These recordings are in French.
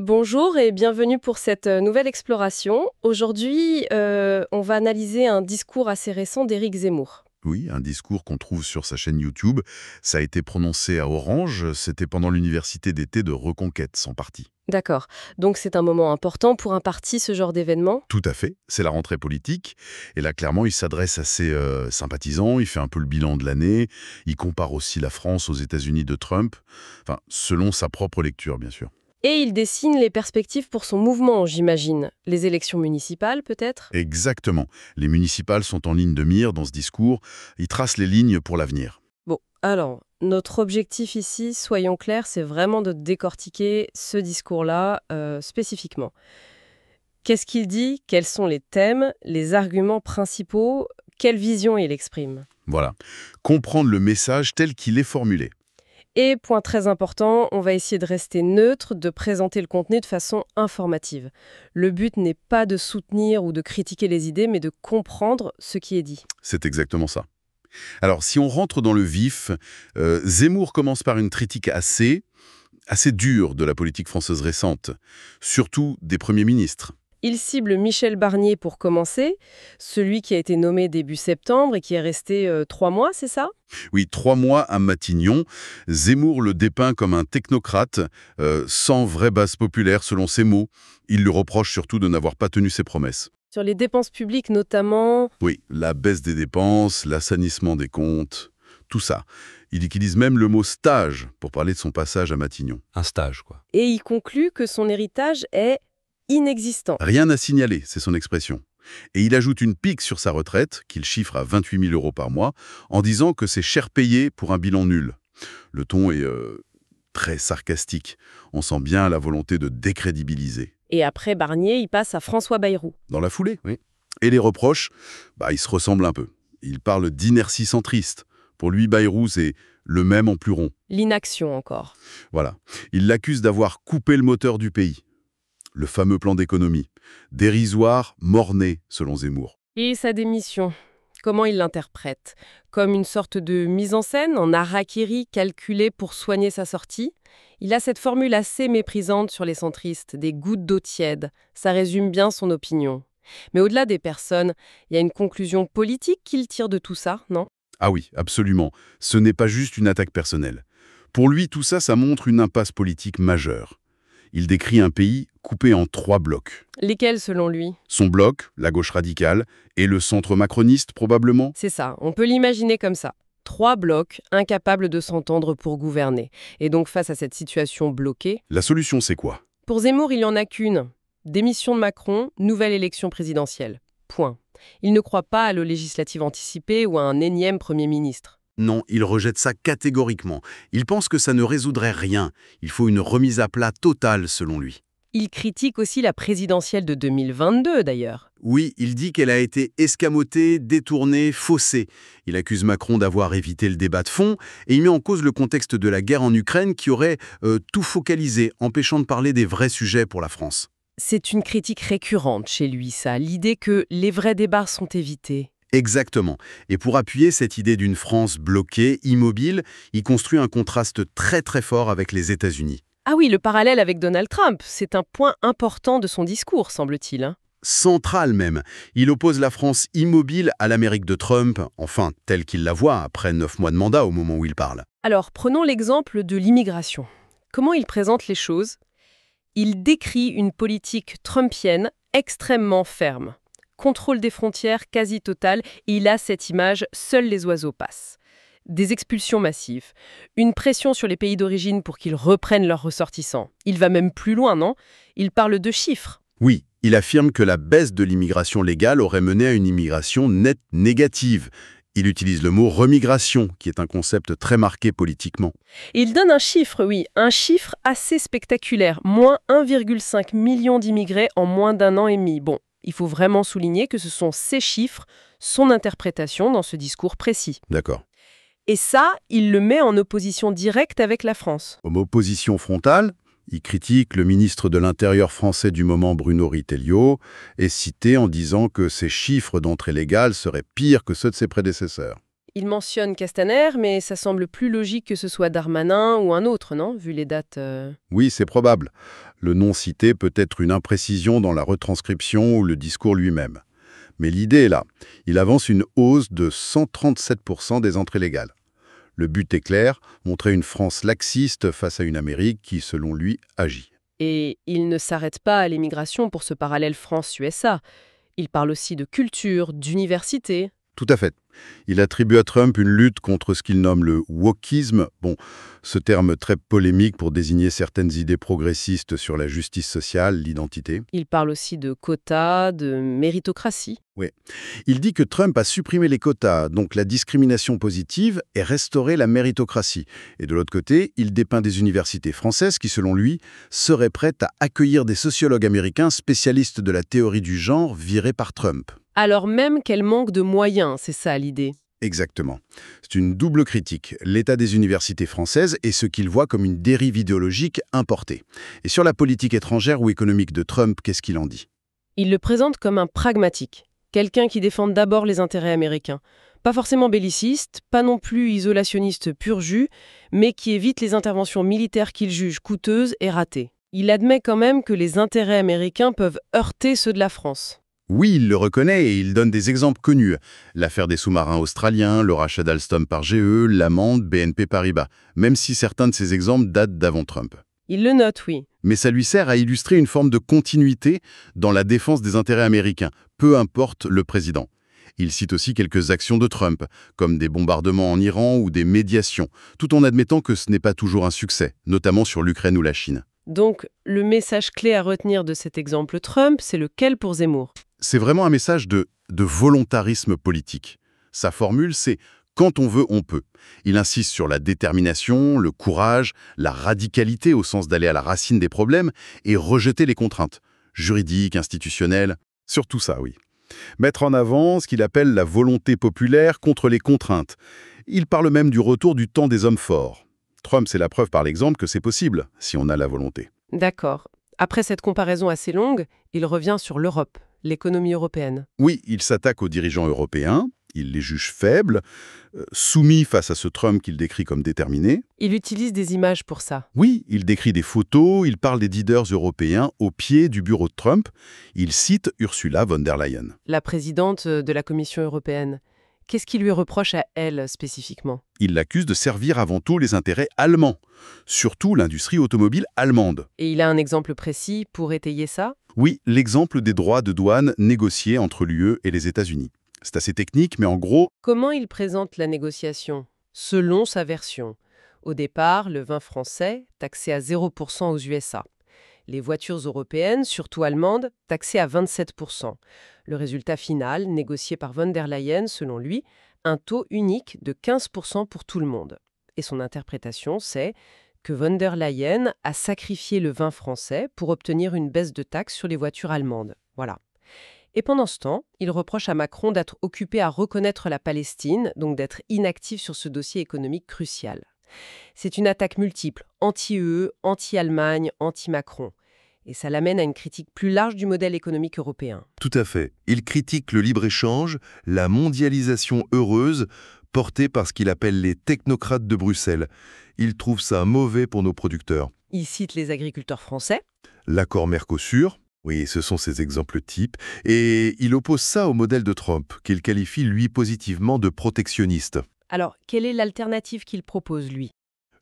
Bonjour et bienvenue pour cette nouvelle exploration. Aujourd'hui, on va analyser un discours assez récent d'Éric Zemmour. Oui, un discours qu'on trouve sur sa chaîne YouTube. Ça a été prononcé à Orange, c'était pendant l'université d'été de Reconquête, son parti. D'accord. Donc c'est un moment important pour un parti, ce genre d'événement? Tout à fait, c'est la rentrée politique. Et là, clairement, il s'adresse à ses sympathisants, il fait un peu le bilan de l'année, il compare aussi la France aux États-Unis de Trump, enfin, selon sa propre lecture, bien sûr. Et il dessine les perspectives pour son mouvement, j'imagine. Les élections municipales, peut-être? Exactement. Les municipales sont en ligne de mire dans ce discours, il trace les lignes pour l'avenir. Bon, alors, notre objectif ici, soyons clairs, c'est vraiment de décortiquer ce discours-là spécifiquement. Qu'est-ce qu'il dit? Quels sont les thèmes, les arguments principaux? Quelle vision il exprime? Voilà. Comprendre le message tel qu'il est formulé. Et point très important, on va essayer de rester neutre, de présenter le contenu de façon informative. Le but n'est pas de soutenir ou de critiquer les idées, mais de comprendre ce qui est dit. C'est exactement ça. Alors, si on rentre dans le vif, Zemmour commence par une critique assez dure de la politique française récente, surtout des premiers ministres. Il cible Michel Barnier pour commencer, celui qui a été nommé début septembre et qui est resté 3 mois, c'est ça? Oui, 3 mois à Matignon, Zemmour le dépeint comme un technocrate, sans vraie base populaire selon ses mots. Il lui reproche surtout de n'avoir pas tenu ses promesses. Sur les dépenses publiques notamment. Oui, la baisse des dépenses, l'assainissement des comptes, tout ça. Il utilise même le mot stage pour parler de son passage à Matignon. Un stage, quoi. Et il conclut que son héritage est inexistant. Rien à signaler, c'est son expression. Et il ajoute une pique sur sa retraite, qu'il chiffre à 28 000 € par mois, en disant que c'est cher payé pour un bilan nul. Le ton est très sarcastique. On sent bien la volonté de décrédibiliser. Et après Barnier, il passe à François Bayrou. Dans la foulée, oui. Et les reproches, ils se ressemblent un peu. Il parle d'inertie centriste. Pour lui, Bayrou, c'est le même en plus rond. L'inaction encore. Voilà. Il l'accuse d'avoir coupé le moteur du pays. Le fameux plan d'économie. Dérisoire, mort-né, selon Zemmour. Et sa démission, comment il l'interprète? Comme une sorte de mise en scène, en harakiri calculée pour soigner sa sortie? Il a cette formule assez méprisante sur les centristes, des gouttes d'eau tiède. Ça résume bien son opinion. Mais au-delà des personnes, il y a une conclusion politique qu'il tire de tout ça, non? Ah oui, absolument. Ce n'est pas juste une attaque personnelle. Pour lui, tout ça, ça montre une impasse politique majeure. Il décrit un pays coupé en 3 blocs. Lesquels selon lui? Son bloc, la gauche radicale, et le centre macroniste probablement. C'est ça, on peut l'imaginer comme ça. 3 blocs incapables de s'entendre pour gouverner. Et donc face à cette situation bloquée, La solution, c'est quoi? pour Zemmour, il n'y en a qu'une. Démission de Macron, nouvelle élection présidentielle. Point. Il ne croit pas à la législative anticipée ou à un énième Premier ministre. Non, il rejette ça catégoriquement. Il pense que ça ne résoudrait rien. Il faut une remise à plat totale, selon lui. Il critique aussi la présidentielle de 2022, d'ailleurs. Oui, il dit qu'elle a été escamotée, détournée, faussée. Il accuse Macron d'avoir évité le débat de fond et il met en cause le contexte de la guerre en Ukraine qui aurait tout focalisé, empêchant de parler des vrais sujets pour la France. C'est une critique récurrente chez lui, ça, l'idée que les vrais débats sont évités. Exactement. Et pour appuyer cette idée d'une France bloquée, immobile, il construit un contraste très très fort avec les États-Unis. Ah oui, le parallèle avec Donald Trump, c'est un point important de son discours, semble-t-il, hein. Central même. Il oppose la France immobile à l'Amérique de Trump, enfin, telle qu'il la voit après 9 mois de mandat au moment où il parle. Alors, prenons l'exemple de l'immigration. Comment il présente les choses? Il décrit une politique trumpienne extrêmement ferme. Contrôle des frontières quasi total, et il a cette image « seuls les oiseaux passent ». Des expulsions massives, une pression sur les pays d'origine pour qu'ils reprennent leurs ressortissants. Il va même plus loin, non? Il parle de chiffres. Oui, il affirme que la baisse de l'immigration légale aurait mené à une immigration nette négative. Il utilise le mot remigration, qui est un concept très marqué politiquement. Et il donne un chiffre, oui, un chiffre assez spectaculaire. Moins 1,5 million d'immigrés en moins d'1 an et demi. Bon, il faut vraiment souligner que ce sont ces chiffres, son interprétation dans ce discours précis. D'accord. Et ça, il le met en opposition directe avec la France. Comme opposition frontale, il critique le ministre de l'Intérieur français du moment, Bruno Retailleau, est cité en disant que ses chiffres d'entrée légale seraient pires que ceux de ses prédécesseurs. Il mentionne Castaner, mais ça semble plus logique que ce soit Darmanin ou un autre, non? Vu les dates. Oui, c'est probable. Le nom cité peut être une imprécision dans la retranscription ou le discours lui-même. Mais l'idée est là. Il avance une hausse de 137% des entrées légales. Le but est clair, montrer une France laxiste face à une Amérique qui, selon lui, agit. Et il ne s'arrête pas à l'immigration pour ce parallèle France-USA. Il parle aussi de culture, d'université. Tout à fait. Il attribue à Trump une lutte contre ce qu'il nomme le wokisme, bon, ce terme très polémique pour désigner certaines idées progressistes sur la justice sociale, l'identité. Il parle aussi de quotas, de méritocratie. Oui. Il dit que Trump a supprimé les quotas, donc la discrimination positive, et restauré la méritocratie. Et de l'autre côté, il dépeint des universités françaises qui, selon lui, seraient prêtes à accueillir des sociologues américains spécialistes de la théorie du genre virés par Trump. Alors même qu'elle manque de moyens, c'est ça l'idée. Exactement. C'est une double critique, l'état des universités françaises et ce qu'il voit comme une dérive idéologique importée. Et sur la politique étrangère ou économique de Trump, qu'est-ce qu'il en dit? Il le présente comme un pragmatique, quelqu'un qui défend d'abord les intérêts américains. Pas forcément belliciste, pas non plus isolationniste pur jus, mais qui évite les interventions militaires qu'il juge coûteuses et ratées. Il admet quand même que les intérêts américains peuvent heurter ceux de la France. Oui, il le reconnaît et il donne des exemples connus. L'affaire des sous-marins australiens, le rachat d'Alstom par GE, l'amende BNP Paribas, même si certains de ces exemples datent d'avant Trump. Il le note, oui. Mais ça lui sert à illustrer une forme de continuité dans la défense des intérêts américains, peu importe le président. Il cite aussi quelques actions de Trump, comme des bombardements en Iran ou des médiations, tout en admettant que ce n'est pas toujours un succès, notamment sur l'Ukraine ou la Chine. Donc, le message clé à retenir de cet exemple Trump, c'est lequel pour Zemmour? C'est vraiment un message de volontarisme politique. Sa formule, c'est « quand on veut, on peut ». Il insiste sur la détermination, le courage, la radicalité au sens d'aller à la racine des problèmes et rejeter les contraintes, juridiques, institutionnelles, surtout ça, oui. Mettre en avant ce qu'il appelle la volonté populaire contre les contraintes. Il parle même du retour du temps des hommes forts. Trump, c'est la preuve par l'exemple que c'est possible, si on a la volonté. D'accord. Après cette comparaison assez longue, il revient sur l'Europe, l'économie européenne. Oui, il s'attaque aux dirigeants européens, il les juge faibles, soumis face à ce Trump qu'il décrit comme déterminé. Il utilise des images pour ça. Oui, il décrit des photos, il parle des leaders européens au pied du bureau de Trump. Il cite Ursula von der Leyen. La présidente de la Commission européenne. Qu'est-ce qu'il lui reproche à elle spécifiquement? Il l'accuse de servir avant tout les intérêts allemands, surtout l'industrie automobile allemande. Et il a un exemple précis pour étayer ça? Oui, l'exemple des droits de douane négociés entre l'UE et les États-Unis. C'est assez technique, mais en gros... Comment il présente la négociation? Selon sa version. Au départ, le vin français, taxé à 0% aux USA. Les voitures européennes, surtout allemandes, taxées à 27%. Le résultat final, négocié par von der Leyen, selon lui, un taux unique de 15% pour tout le monde. Et son interprétation, c'est que von der Leyen a sacrifié le vin français pour obtenir une baisse de taxes sur les voitures allemandes. Voilà. Et pendant ce temps, il reproche à Macron d'être occupé à reconnaître la Palestine, donc d'être inactif sur ce dossier économique crucial. C'est une attaque multiple, anti-UE, anti-Allemagne, anti-Macron. Et ça l'amène à une critique plus large du modèle économique européen. Tout à fait. Il critique le libre-échange, la mondialisation heureuse, portée par ce qu'il appelle les technocrates de Bruxelles. Il trouve ça mauvais pour nos producteurs. Il cite les agriculteurs français. L'accord Mercosur, oui, ce sont ses exemples types. Et il oppose ça au modèle de Trump, qu'il qualifie, lui, positivement de protectionniste. Alors, quelle est l'alternative qu'il propose, lui?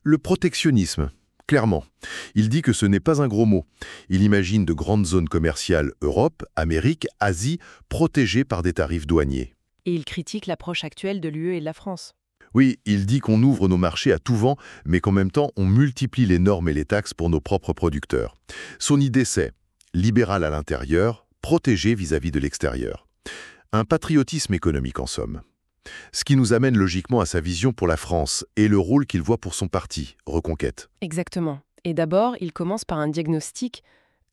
Le protectionnisme. Clairement. Il dit que ce n'est pas un gros mot. Il imagine de grandes zones commerciales Europe, Amérique, Asie, protégées par des tarifs douaniers. Et il critique l'approche actuelle de l'UE et de la France. Oui, il dit qu'on ouvre nos marchés à tout vent, mais qu'en même temps, on multiplie les normes et les taxes pour nos propres producteurs. Son idée, c'est libéral à l'intérieur, protégé vis-à-vis de l'extérieur. Un patriotisme économique, en somme. Ce qui nous amène logiquement à sa vision pour la France et le rôle qu'il voit pour son parti, Reconquête. Exactement. Et d'abord, il commence par un diagnostic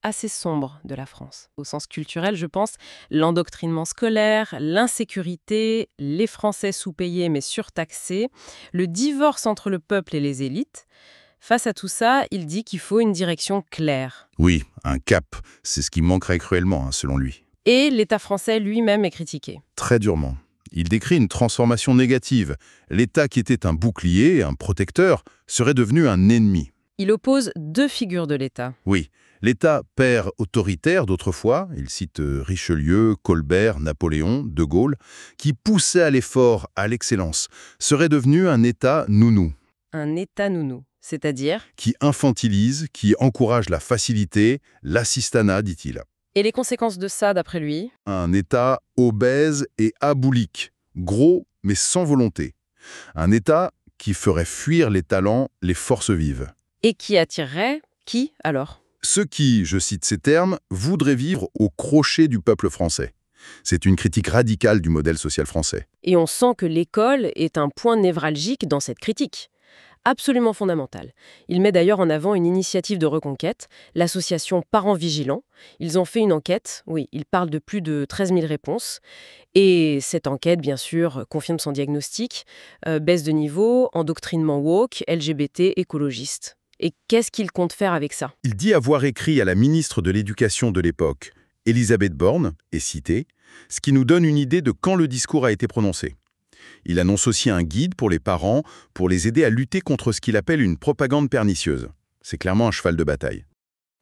assez sombre de la France. Au sens culturel, je pense, l'endoctrinement scolaire, l'insécurité, les Français sous-payés mais surtaxés, le divorce entre le peuple et les élites. Face à tout ça, il dit qu'il faut une direction claire. Oui, un cap, c'est ce qui manquerait cruellement, selon lui. Et l'État français lui-même est critiqué. Très durement. Il décrit une transformation négative. L'État qui était un bouclier, un protecteur, serait devenu un ennemi. Il oppose deux figures de l'État. Oui, l'État père autoritaire d'autrefois, il cite Richelieu, Colbert, Napoléon, De Gaulle, qui poussait à l'effort, à l'excellence, serait devenu un État nounou, Un État nounou, c'est-à-dire... qui infantilise, qui encourage la facilité, l'assistanat, dit-il. Et les conséquences de ça, d'après lui? Un État obèse et aboulique, gros mais sans volonté. Un État qui ferait fuir les talents, les forces vives. Et qui attirerait qui, alors? Ceux qui, je cite ces termes, voudraient vivre au crochet du peuple français. C'est une critique radicale du modèle social français. Et on sent que l'école est un point névralgique dans cette critique. Absolument fondamental. Il met d'ailleurs en avant une initiative de reconquête, l'association Parents Vigilants. Ils ont fait une enquête, oui, ils parlent de plus de 13 000 réponses. Et cette enquête, bien sûr, confirme son diagnostic. Baisse de niveau, endoctrinement woke, LGBT, écologiste. Et qu'est-ce qu'il compte faire avec ça? Il dit avoir écrit à la ministre de l'Éducation de l'époque, Elisabeth Borne, est cité, ce qui nous donne une idée de quand le discours a été prononcé. Il annonce aussi un guide pour les parents pour les aider à lutter contre ce qu'il appelle une propagande pernicieuse. C'est clairement un cheval de bataille.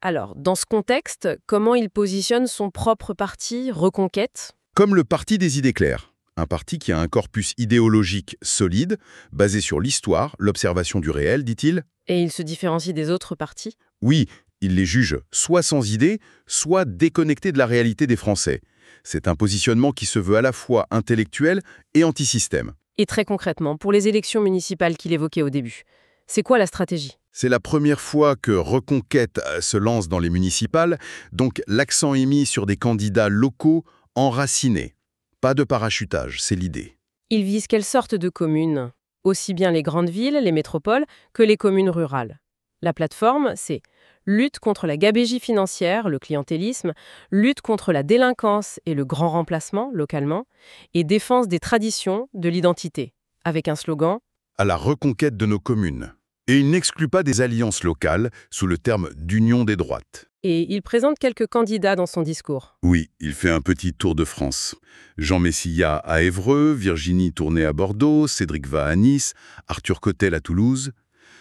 Alors, dans ce contexte, comment il positionne son propre parti, Reconquête? Comme le Parti des idées claires, un parti qui a un corpus idéologique solide, basé sur l'histoire, l'observation du réel, dit-il. Et il se différencie des autres partis? Oui, il les juge soit sans idée, soit déconnectés de la réalité des Français. C'est un positionnement qui se veut à la fois intellectuel et anti-système. Et très concrètement, pour les élections municipales qu'il évoquait au début, c'est quoi la stratégie? C'est la première fois que Reconquête se lance dans les municipales, donc l'accent est mis sur des candidats locaux enracinés. Pas de parachutage, c'est l'idée. Il vise quelle sorte de communes? Aussi bien les grandes villes, les métropoles, que les communes rurales. La plateforme, c'est lutte contre la gabegie financière, le clientélisme, lutte contre la délinquance et le grand remplacement, localement, et défense des traditions, de l'identité, avec un slogan À la reconquête de nos communes. Et il n'exclut pas des alliances locales sous le terme d'union des droites. et il présente quelques candidats dans son discours. Oui, il fait un petit tour de France. Jean Messia à Évreux, Virginie Tourné à Bordeaux, Cédric Va à Nice, Arthur Cotel à Toulouse,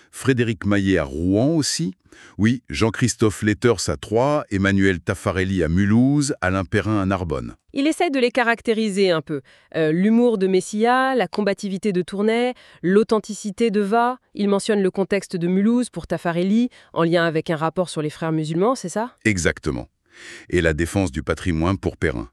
Frédéric Maillet à Rouen aussi. Oui, Jean-Christophe Letters à Troyes, Emmanuel Taffarelli à Mulhouse, Alain Perrin à Narbonne. Il essaye de les caractériser un peu. L'humour de Messia, la combativité de Tournai, l'authenticité de Va. Il mentionne le contexte de Mulhouse pour Taffarelli, en lien avec un rapport sur les frères musulmans, c'est ça? Exactement. Et la défense du patrimoine pour Perrin.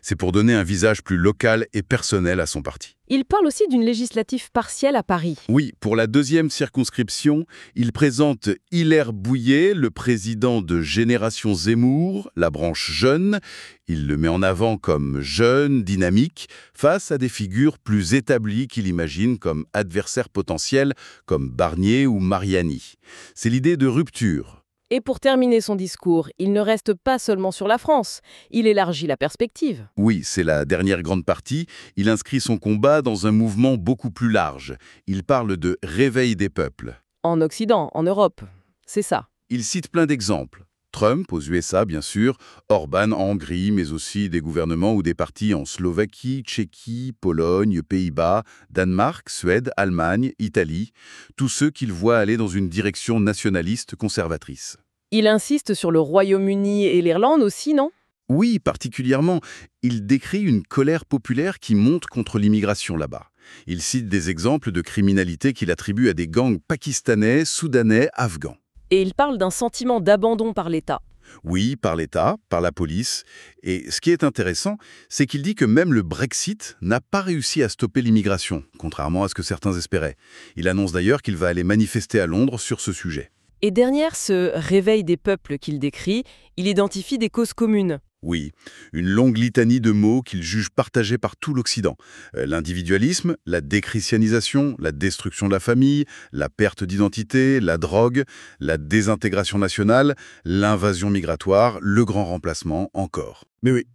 C'est pour donner un visage plus local et personnel à son parti. Il parle aussi d'une législative partielle à Paris. Oui, pour la deuxième circonscription, il présente Hilaire Bouillet, le président de Génération Zemmour, la branche jeune. Il le met en avant comme jeune, dynamique, face à des figures plus établies qu'il imagine comme adversaires potentiels, comme Barnier ou Mariani. C'est l'idée de rupture. Et pour terminer son discours, il ne reste pas seulement sur la France, il élargit la perspective. Oui, c'est la dernière grande partie. Il inscrit son combat dans un mouvement beaucoup plus large. Il parle de réveil des peuples. En Occident, en Europe, c'est ça. Il cite plein d'exemples. Trump aux USA, bien sûr, Orban en Hongrie, mais aussi des gouvernements ou des partis en Slovaquie, Tchéquie, Pologne, Pays-Bas, Danemark, Suède, Allemagne, Italie. Tous ceux qu'il voit aller dans une direction nationaliste conservatrice. Il insiste sur le Royaume-Uni et l'Irlande aussi, non? Oui, particulièrement. Il décrit une colère populaire qui monte contre l'immigration là-bas. Il cite des exemples de criminalité qu'il attribue à des gangs pakistanais, soudanais, afghans. Et il parle d'un sentiment d'abandon par l'État. Oui, par l'État, par la police. Et ce qui est intéressant, c'est qu'il dit que même le Brexit n'a pas réussi à stopper l'immigration, contrairement à ce que certains espéraient. Il annonce d'ailleurs qu'il va aller manifester à Londres sur ce sujet. Et derrière ce réveil des peuples qu'il décrit, il identifie des causes communes. Oui, une longue litanie de mots qu'il juge partagés par tout l'Occident. L'individualisme, la déchristianisation, la destruction de la famille, la perte d'identité, la drogue, la désintégration nationale, l'invasion migratoire, le grand remplacement, encore. Mais oui,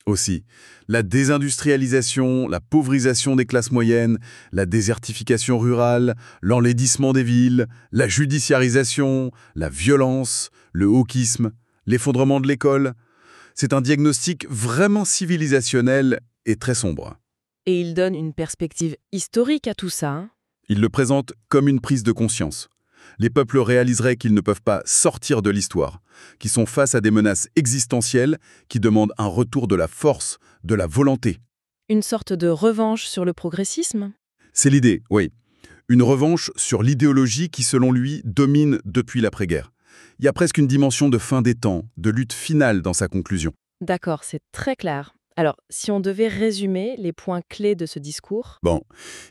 aussi, la désindustrialisation, la pauvrisation des classes moyennes, la désertification rurale, l'enlaidissement des villes, la judiciarisation, la violence, le wokisme, l'effondrement de l'école. C'est un diagnostic vraiment civilisationnel et très sombre. Et il donne une perspective historique à tout ça, hein. Il le présente comme une prise de conscience. Les peuples réaliseraient qu'ils ne peuvent pas sortir de l'histoire, qu'ils sont face à des menaces existentielles qui demandent un retour de la force, de la volonté. Une sorte de revanche sur le progressisme? C'est l'idée, oui. Une revanche sur l'idéologie qui, selon lui, domine depuis l'après-guerre. Il y a presque une dimension de fin des temps, de lutte finale dans sa conclusion. D'accord, c'est très clair. Alors, si on devait résumer les points clés de ce discours, Bon,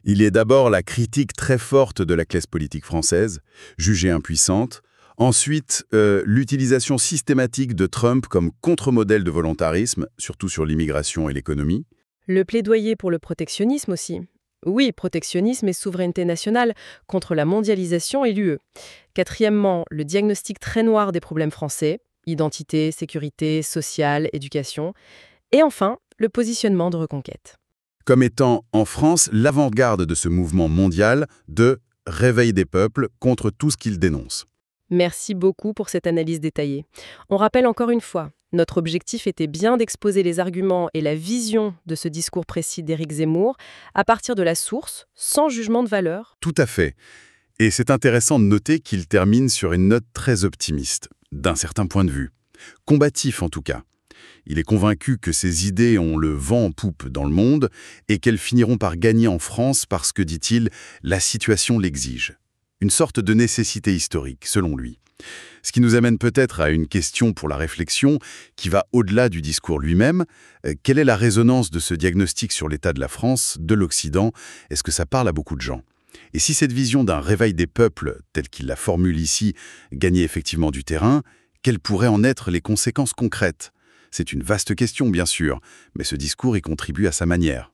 il y a d'abord la critique très forte de la classe politique française, jugée impuissante. Ensuite, l'utilisation systématique de Trump comme contre-modèle de volontarisme, surtout sur l'immigration et l'économie. le plaidoyer pour le protectionnisme aussi. Oui, protectionnisme et souveraineté nationale contre la mondialisation et l'UE. Quatrièmement, le diagnostic très noir des problèmes français, identité, sécurité, sociale, éducation. Et enfin, le positionnement de reconquête. Comme étant, en France, l'avant-garde de ce mouvement mondial de réveil des peuples contre tout ce qu'il dénonce. Merci beaucoup pour cette analyse détaillée. On rappelle encore une fois, notre objectif était bien d'exposer les arguments et la vision de ce discours précis d'Éric Zemmour à partir de la source, sans jugement de valeur. Tout à fait. Et c'est intéressant de noter qu'il termine sur une note très optimiste, d'un certain point de vue. Combatif en tout cas. Il est convaincu que ces idées ont le vent en poupe dans le monde et qu'elles finiront par gagner en France parce que, dit-il, la situation l'exige. Une sorte de nécessité historique, selon lui. Ce qui nous amène peut-être à une question pour la réflexion qui va au-delà du discours lui-même. Quelle est la résonance de ce diagnostic sur l'état de la France, de l'Occident? Est-ce que ça parle à beaucoup de gens? Et si cette vision d'un réveil des peuples, telle qu'il la formule ici, gagnait effectivement du terrain, quelles pourraient en être les conséquences concrètes? C'est une vaste question, bien sûr, mais ce discours y contribue à sa manière.